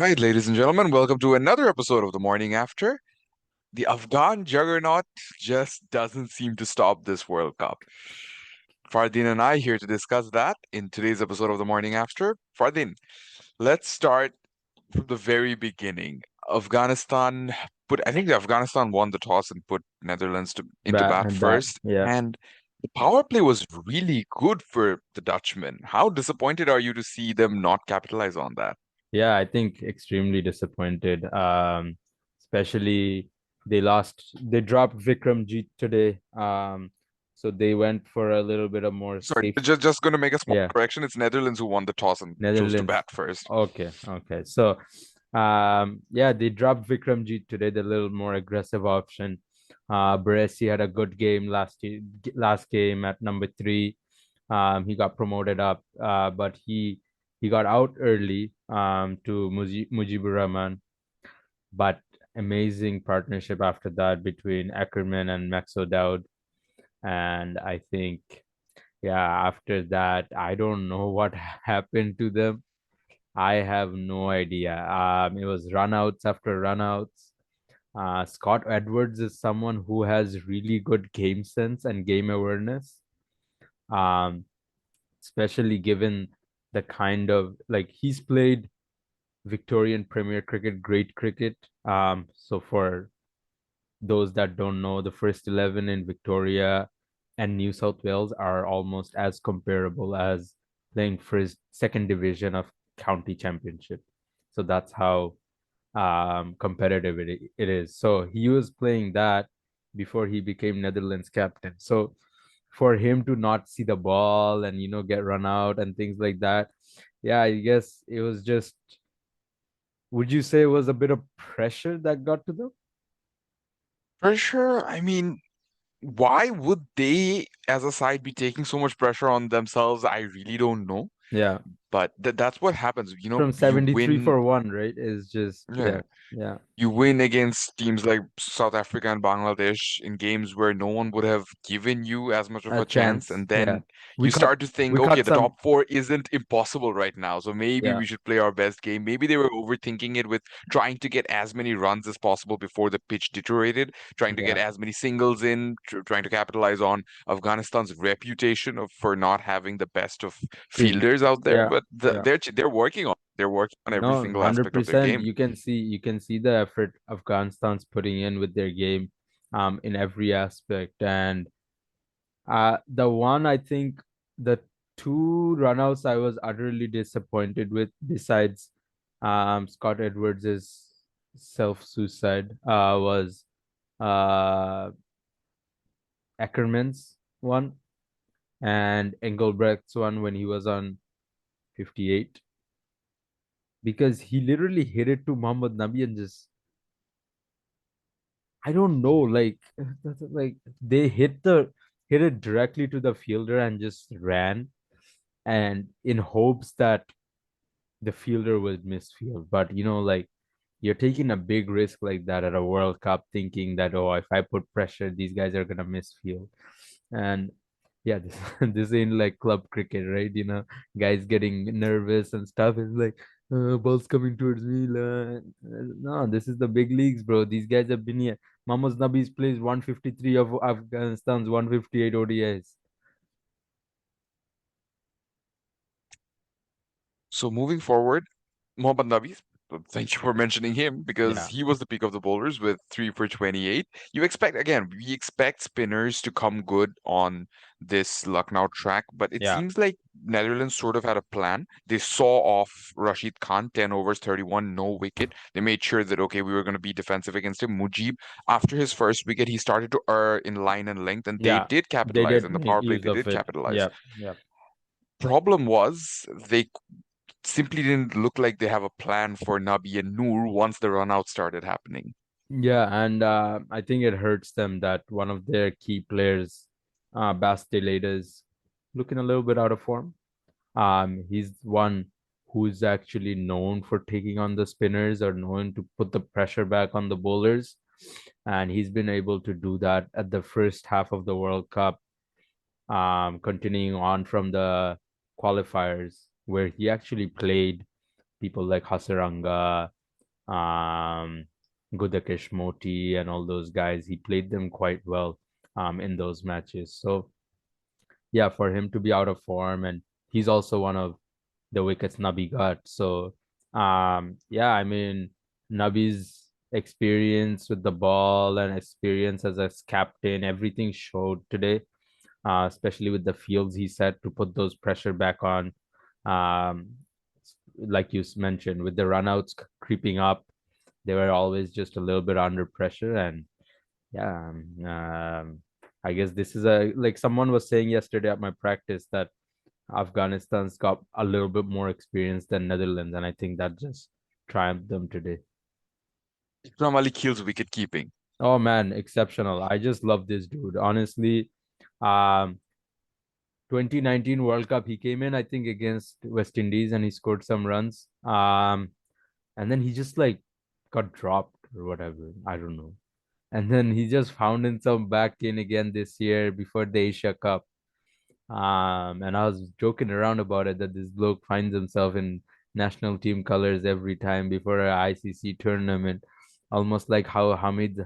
Right, ladies and gentlemen, welcome to another episode of the Morning After. The Afghan juggernaut just doesn't seem to stop this World Cup. Fardin and I here to discuss that in today's episode of the Morning After. Fardin, let's start from the very beginning. Afghanistan I think the Afghanistan won the toss and put Netherlands into Bat bat and bat. first, Yeah. and the power play was really good for the Dutchmen. How disappointed are you to see them not capitalize on that? Yeah, I think extremely disappointed. Especially they dropped Vikramjit today. So they went for a little bit of more Sorry, safe. just going to make a small Yeah, correction. It's Netherlands who won the toss and chose to Netherlands. bat first. Okay, okay. So yeah, they dropped Vikramjit today, the little more aggressive option. Baresi had a good game last game at number three. He got promoted up, but he got out early to Mujibur Rahman. But amazing partnership after that between Ackerman and Maxo Dowd. And I think, yeah, after that, I don't know what happened to them. I have no idea. It was runouts after runouts. Scott Edwards is someone who has really good game sense and game awareness. Um, Especially given the kind of like he's played Victorian Premier Cricket, great cricket. So for those that don't know, the first 11 in Victoria and New South Wales are almost as comparable as playing first, second division of county championship. So that's how competitive it is. So he was playing that before he became Netherlands captain. So for him to not see the ball and get run out and things like that, yeah, I guess it was just. Would you say it was a bit of pressure that got to them? For sure. I mean, why would they, as a side, be taking so much pressure on themselves? I really don't know. Yeah, But that's what happens. from You 73 win. for one, right? Is just Yeah. yeah, yeah, You win against teams like South Africa and Bangladesh in games where no one would have given you as much of a a chance. chance. And Yeah, then we you caught start to think, we okay, caught the some. top four isn't impossible right now. So maybe Yeah, we should play our best game. Maybe they were overthinking it with trying to get as many runs as possible before the pitch deteriorated, trying to get yeah. as many singles in, trying to capitalize on Afghanistan's reputation for not having the best of Field. fielders out there. Yeah, But yeah. they're working on every No, single aspect of their 100%. game. You can see the effort Afghanistan's putting in with their game, in every aspect. And the one I think the two runouts I was utterly disappointed with, besides Scott Edwards's self-suicide, was uh Ackerman's one and Engelbrecht's one when he was on 58, because he literally hit it to Muhammad Nabi and just, I don't know, like they hit it directly to the fielder and just ran, and in hopes that the fielder would misfield. But like, you're taking a big risk like that at a World Cup, thinking that, oh, if I put pressure, these guys are gonna misfield. And yeah, this this ain't like club cricket, right? Guys getting nervous and stuff. It's like, ball's coming towards me. No, this is the big leagues, bro. These guys have been here. Mohammad Nabi's plays 153 of Afghanistan's 158 ODIs. So moving forward, Mohammad Nabi, thank you for mentioning him because Yeah, he was the peak of the bowlers with 3 for 28. We expect spinners to come good on this Lucknow track, but it yeah, seems like Netherlands sort of had a plan. They saw off Rashid Khan, 10 overs, 31, no wicket. They made sure that, okay, we were going to be defensive against him. Mujib, after his first wicket, he started to err in line and length, and they yeah. did They capitalize. did In the make power play, use they of did it. capitalize. Yeah, yeah. Problem was, they simply didn't look like they have a plan for Nabi and Noor once the run out started happening. Yeah, and I think it hurts them that one of their key players, Bastilleda, is looking a little bit out of form. He's one who's actually known for taking on the spinners or known to put the pressure back on the bowlers, and he's been able to do that at the first half of the World Cup, continuing on from the qualifiers where he actually played. people like Hasaranga, um, Gudakesh Moti, and all those guys. He played them quite well in those matches. So yeah, for him to be out of form, and he's also one of the wickets Nabi got. So yeah, I mean Nabi's experience with the ball and experience as a captain, everything showed today, especially with the fields he set to put those pressure back on. Um, like you mentioned, with the runouts creeping up, they were always just a little bit under pressure. And yeah, I guess this is a like someone was saying yesterday at my practice that Afghanistan's got a little bit more experience than Netherlands, and I think that just triumphed them today. Ikram Ali kills wicket keeping. Oh man, exceptional! I just love this dude. Honestly, um, 2019 World Cup, he came in I think against West Indies and he scored some runs. And then he just like got dropped or whatever. I don't know. And then he just found himself back in again this year before the Asia Cup. And I was joking around about it that this bloke finds himself in national team colors every time before a ICC tournament, almost like how Hamid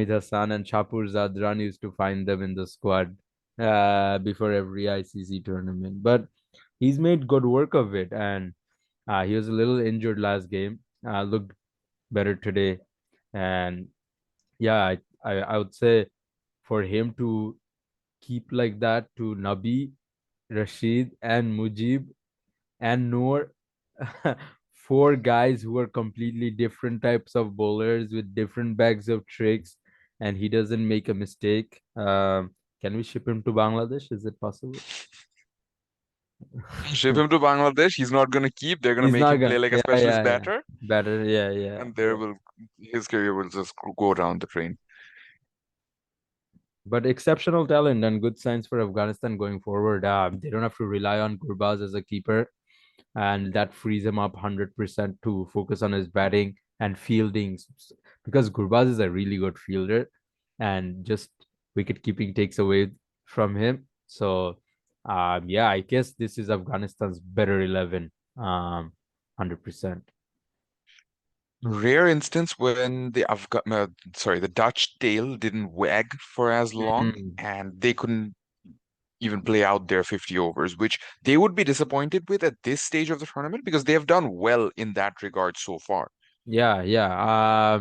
Hassan and Shapur Zadran used to find them in the squad before every ICC tournament. But he's made good work of it, and he was a little injured last game. Looked better today, and yeah, I would say for him to keep like that to Nabi, Rashid, and Mujib and Noor, four guys who are completely different types of bowlers with different bags of tricks, and he doesn't make a mistake. Can we ship him to Bangladesh? Is it possible? Ship him to Bangladesh. He's not going to keep. They're going to He's make not him play gonna. like a Yeah, specialist yeah, yeah. batter, Better. Yeah, yeah, and there yeah. will his career will just go down the drain. But exceptional talent and good signs for Afghanistan going forward. They don't have to rely on Gurbaz as a keeper, and that frees him up 100% to focus on his batting and fielding because Gurbaz is a really good fielder, and just wicket keeping takes away from him. So, yeah, I guess this is Afghanistan's better 11, 100%. Rare instance when the Dutch tail didn't wag for as long, Mm. and they couldn't even play out their 50 overs, which they would be disappointed with at this stage of the tournament because they have done well in that regard so far. Yeah, yeah.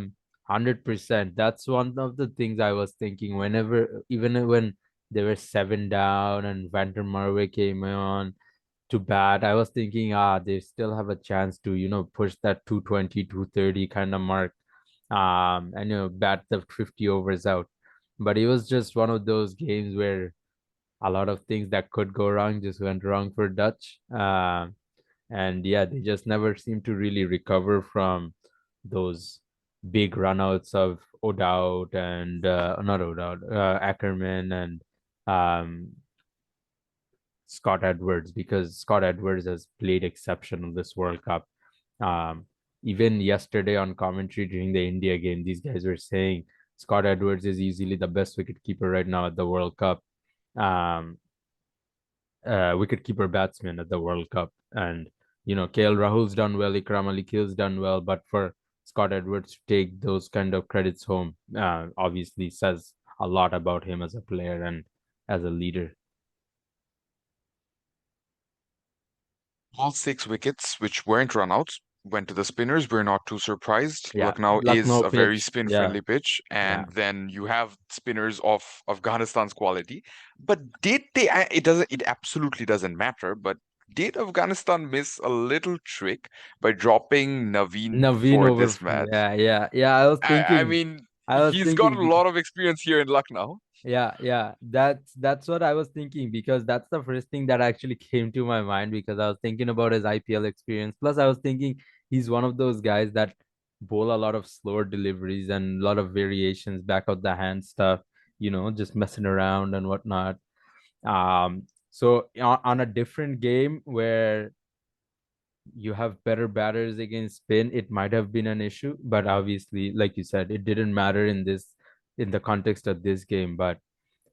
100%. That's one of the things I was thinking whenever, even when they were seven down and Van der Merwe came on to bat, I was thinking, they still have a chance to, push that 220, 230 kind of mark, and, bat the 50 overs out. But it was just one of those games where a lot of things that could go wrong just went wrong for Dutch. And yeah, they just never seem to really recover from those big runouts of O'Dowd and not O'Dowd, Ackerman and um, Scott Edwards, because Scott Edwards has played exceptional this World Cup. Um, Even yesterday on commentary during the India game, these guys were saying Scott Edwards is easily the best wicketkeeper right now at the World Cup. Um, Wicketkeeper batsman at the World Cup. And KL Rahul's done well, Ikram Ali Khil's done well, but for Scott Edwards to take those kind of credits home, obviously says a lot about him as a player and as a leader. All 6 wickets, which weren't runouts, went to the spinners. We're not too surprised. Yeah, Lucknow is Lucknow a very pitch. Yeah, spin-friendly pitch, yeah. and then you have spinners of Afghanistan's quality. But did they? It doesn't. It absolutely doesn't matter. But did Afghanistan miss a little trick by dropping Naveen Naveen for over. this match? Yeah, yeah, yeah. I was I thinking. mean, I was he's got a thinking lot of experience here in Lucknow. Yeah, yeah. That's what I was thinking because that's the first thing that actually came to my mind because I was thinking about his IPL experience. Plus, I was thinking he's one of those guys that bowl a lot of slower deliveries and a lot of variations, back out the hand stuff, just messing around and whatnot. So on a different game where you have better batters against spin, it might have been an issue, but obviously, like you said, it didn't matter in the context of this game. But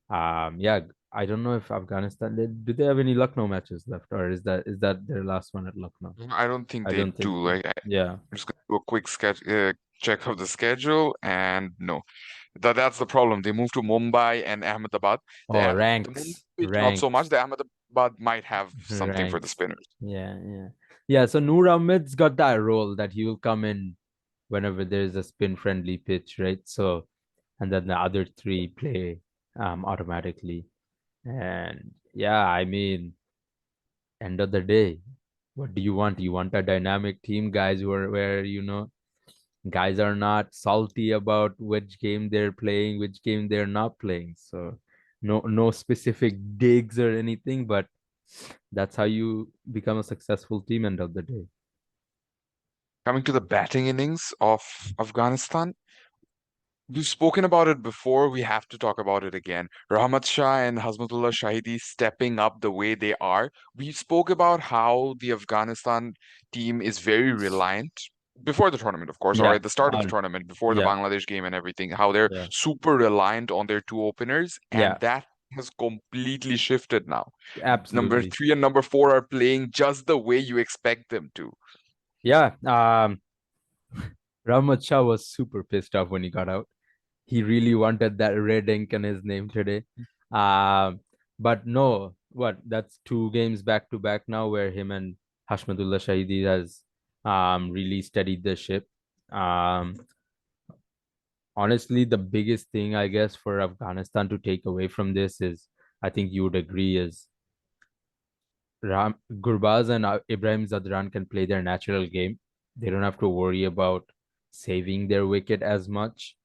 yeah, I don't know if Afghanistan do they have any Lucknow matches left, or is that their last one at Lucknow? I don't think I they don't think do. so. I'm Yeah. just gonna do a quick check of the schedule, and no, that's the problem. They moved to Mumbai and Ahmedabad. Oh, The ranks, Mumbai not so much. ranks, The Ahmedabad might have something for the ranks. spinners. Yeah, yeah, yeah. So Noor Ahmed's got that role that he will come in whenever there's a spin-friendly pitch, right? So, and then the other three play automatically. And yeah, I mean, end of the day, what do you want? You want a dynamic team, guys, where guys are not salty about which game they're playing, which game they're not playing. So no specific digs or anything, but that's how you become a successful team end of the day. Coming to the batting innings of Afghanistan, we've spoken about it before. We have to talk about it again. Rahmat Shah and Hashmatullah Shahidi stepping up the way they are. We spoke about how the Afghanistan team is very reliant before the tournament, of course, or Yeah. at the start of the tournament, before the Yeah. Bangladesh game and everything, how they're Yeah. super reliant on their two openers, and Yeah. that has completely shifted now. Number Absolutely. three and number four are playing just the way you expect them to. Yeah. Rahmat Shah was super pissed off when he got out. He really wanted that red ink in his name today. Um, but no, what? That's two games back to back now where him and Hashmatullah Shahidi has really steadied the ship. Um, Honestly, the biggest thing I guess for Afghanistan to take away from this is, I think you would agree, is Gurbaz and Ibrahim Zadran can play their natural game. They don't have to worry about saving their wicket as much.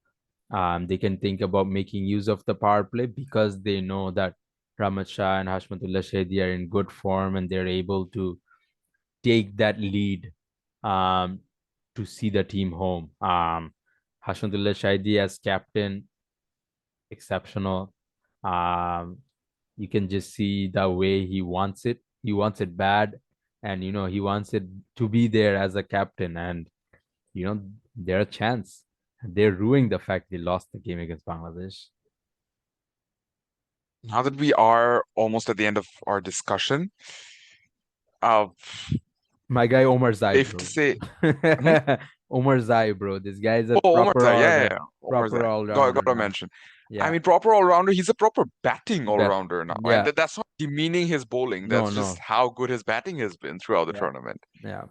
They can think about making use of the power play because they know that Rahmat Shah and Hashmatullah Shahidi are in good form and they're able to take that lead um, to see the team home. Hashmatullah Shahidi as captain, exceptional. Um, you can just see the way he wants it. He wants it bad, and he wants it to be there as a captain. And they're a chance. They're ruining the fact they lost the game against Bangladesh. Now that we are almost at the end of our discussion, uh, My guy Omar Zai, safe to bro. say, hmm? Omar Zai, bro. This guy's a Oh, Omar proper Zai, all yeah, yeah, around, yeah. Omar proper Zai. all Got, rounder gotta now. mention. I Yeah, mean, proper all-rounder. He's a proper batting def, all-rounder now. And yeah. that's not demeaning his bowling. No, That's just no. how good his batting has been throughout the Yeah, tournament. yeah.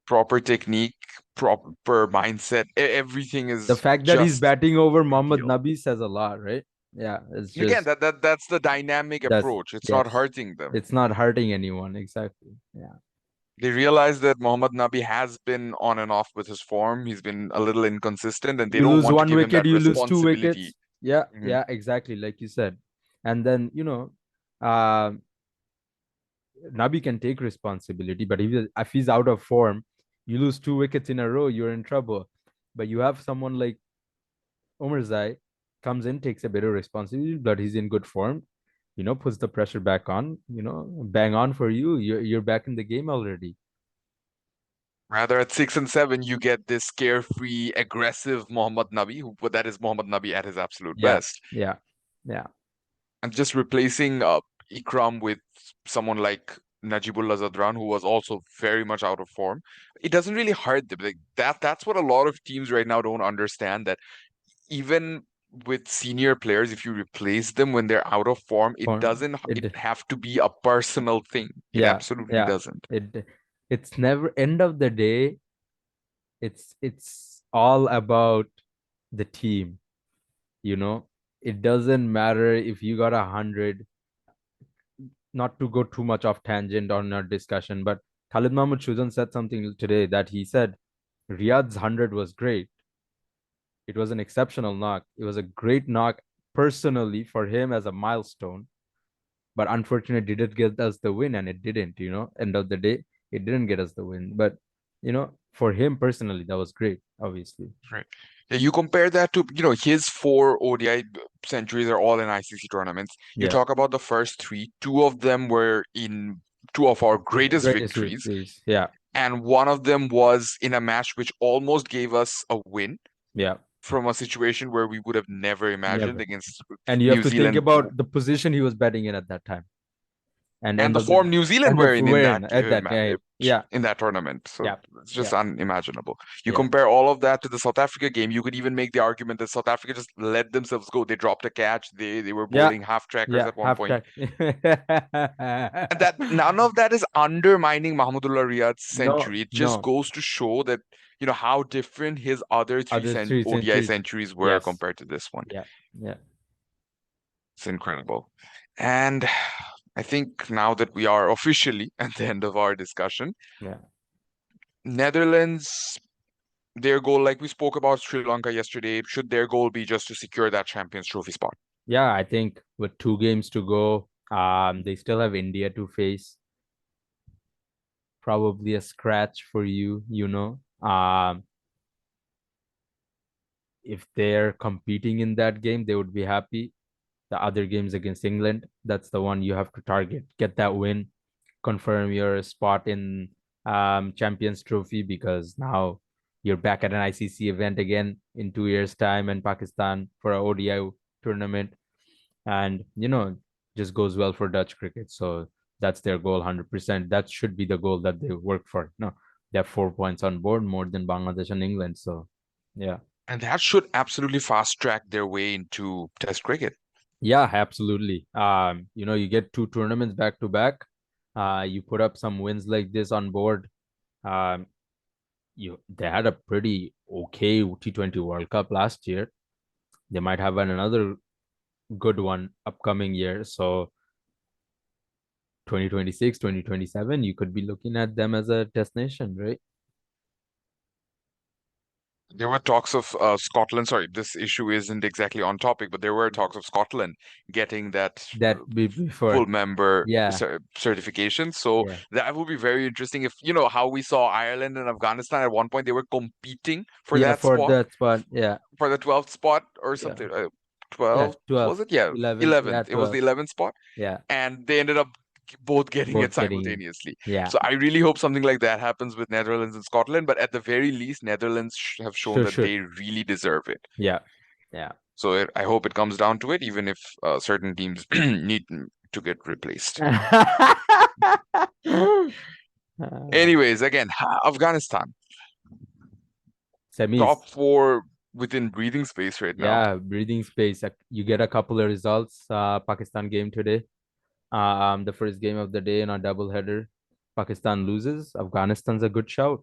Proper technique, proper mindset. Everything The is fact that he's just batting over Mohammad ideal. Nabi says a lot, right? Yeah, it's Again, just that's the dynamic that's approach. It's not yes. hurting them. It's not hurting anyone, exactly. Yeah. They realize that Mohammad Nabi has been on and off with his form. He's been a little inconsistent, and they You don't lose want to one give him wicket, that you lose two responsibility. wickets. Yeah, Mhm. yeah, exactly, like you said. And then, uh Nabi can take responsibility, but if he's out of form, you lose two wickets in a row, you're in trouble. But you have someone like Omar Zai comes in, takes a bit of responsibility, but he's in good form, puts the pressure back on, bang on for you. You're back in the game already. Rather, at six and seven, you get this carefree, aggressive Mohammad Nabi, but that is Mohammad Nabi at his absolute Yeah, best. yeah, yeah. And just replacing Ikram with someone like Najibullah Zadran, who was also very much out of form, it doesn't really hurt them. Like that's what a lot of teams right now don't understand, that even with senior players, if you replace them when they're out of form, it It have to be a personal thing. It Yeah, absolutely yeah. doesn't. It's never end of the day. It's all about the team. You know, it doesn't matter if you got 100. Not to go too much off tangent on our discussion, but Khalid Mahmood Shuzan said something today that he said Riyad's 100 was great. It was an exceptional knock. It was a great knock personally for him as a milestone, but unfortunately didn't get us the win, and it didn't. End of the day, it didn't get us the win. But for him personally, that was great, obviously. Right. Yeah, you compare that to, his four ODI centuries are all in ICC tournaments. You Yeah, talk about the first three, two of them were in two of our greatest greatest victories, victories. Yeah, and one of them was in a match which almost gave us a win. yeah, from a situation where we would have never imagined Never. against And you have New to think Zealand. about the position he was betting in at that time. And And end the of the form New Zealand and the were in win at that game. Yeah, in that tournament. So yeah, it's just yeah, unimaginable. You yeah, compare all of that to the South Africa game, you could even make the argument that South Africa just let themselves go. They dropped a catch. They were yeah, bowling half trackers yeah. at one Half point. track. And that none of that is undermining Mahmudullah Riyad's No, century. It just no. goes to show that, how different his other three Other three ODI centuries. centuries were Yes. compared to this one. Yeah. Yeah. It's incredible. And I think now that we are officially at the end of our discussion, Yeah. Netherlands, their goal, like we spoke about Sri Lanka yesterday, should their goal be just to secure that Champions Trophy spot? Yeah. I think with 2 games to go, they still have India to face. Probably a scratch for you, you know. If they're competing in that game, they would be happy. The other games against England, that's the one you have to target. Get that win, confirm your spot in Champions Trophy, because now you're back at an ICC event again in 2 years' time in Pakistan for a ODI tournament, and just goes well for Dutch cricket. So that's their goal, 100%. That should be the goal that they work for. No, they have 4 points on board, more than Bangladesh and England. So yeah. And that should absolutely fast track their way into Test cricket. Yeah, absolutely. You get 2 tournaments back to back. You put up some wins like this on board. Um, they had a pretty okay T20 World Cup last year. They might have another good one upcoming year. So 2026, 2027, you could be looking at them as a destination, right? There were talks of Scotland. Sorry, this issue isn't exactly on topic, but there were talks of Scotland getting that That be full before. member Yeah, certification. So yeah, that would be very interesting. If how we saw Ireland and Afghanistan at one point, they were competing for yeah, that for spot, that spot. Yeah, for the 12th spot or yeah, something. yeah. 12 was 12, it? Yeah, 11. Yeah, 11th. It was the 12. 11th spot, Yeah, and they ended up both getting it both getting in. simultaneously. Yeah, So I really hope something like that happens with Netherlands and Scotland, but at the very least, Netherlands have shown sure, that sure. they really deserve it. Yeah, yeah. So I hope it comes down to it, even if certain teams need to get replaced. Anyways, again, Afghanistan, Semis. top four within breathing space right now. Yeah, breathing space. You get a couple of results. Pakistan game today. The first game of the day in a double header. Pakistan loses. Afghanistan's a good shout.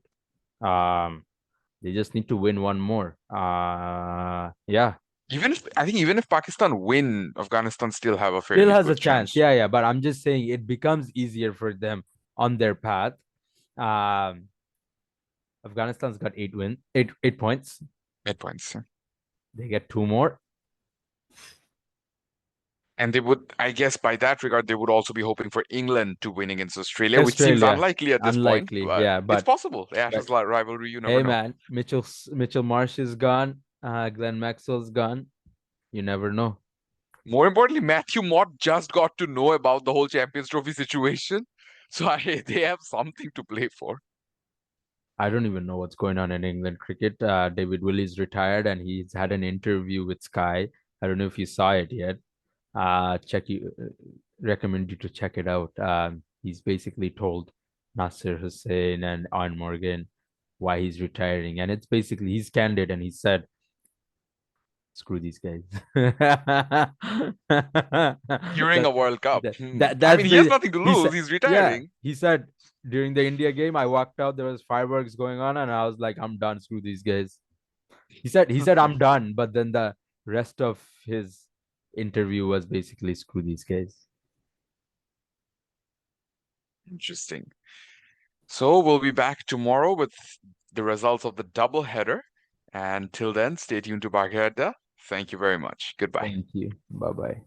Um, they just need to win one more. Yeah, Even if Pakistan win, Afghanistan still have a still fairly has a good chance. chance. Yeah, yeah. But I'm just saying it becomes easier for them on their path. Um, Afghanistan's got 8 points. 8 points. They get 2 more. And they would, I guess, by that regard, they would also be hoping for England to win against Australia, which seems Australia, unlikely at this point, unlikely. but Yeah, it's but possible. The but Ashes rivalry, you never hey, know. man, Mitchell Marsh is gone. Glenn Maxwell's gone. You never know. More importantly, Matthew Mott just got to know about the whole Champions Trophy situation. So they have something to play for. I don't even know what's going on in England cricket. David Willey's retired, and he's had an interview with Sky. I don't know if you saw it yet. Check you recommend you to check it out. He's basically told Nasser Hussain and Ian Morgan why he's retiring, and it's basically he's candid, and he said, "Screw these guys." During a World Cup. I That's mean, he has the nothing to he lose. said. He's Yeah, retiring. he said during the India game, I walked out. There was fireworks going on, and I was like, "I'm done. Screw these guys." He said I'm done, but then the rest of his interview was basically screw these guys. Interesting. So we'll be back tomorrow with the results of the double header. And till then, stay tuned to Baghdad. Thank you very much. Goodbye. Thank you. Bye bye.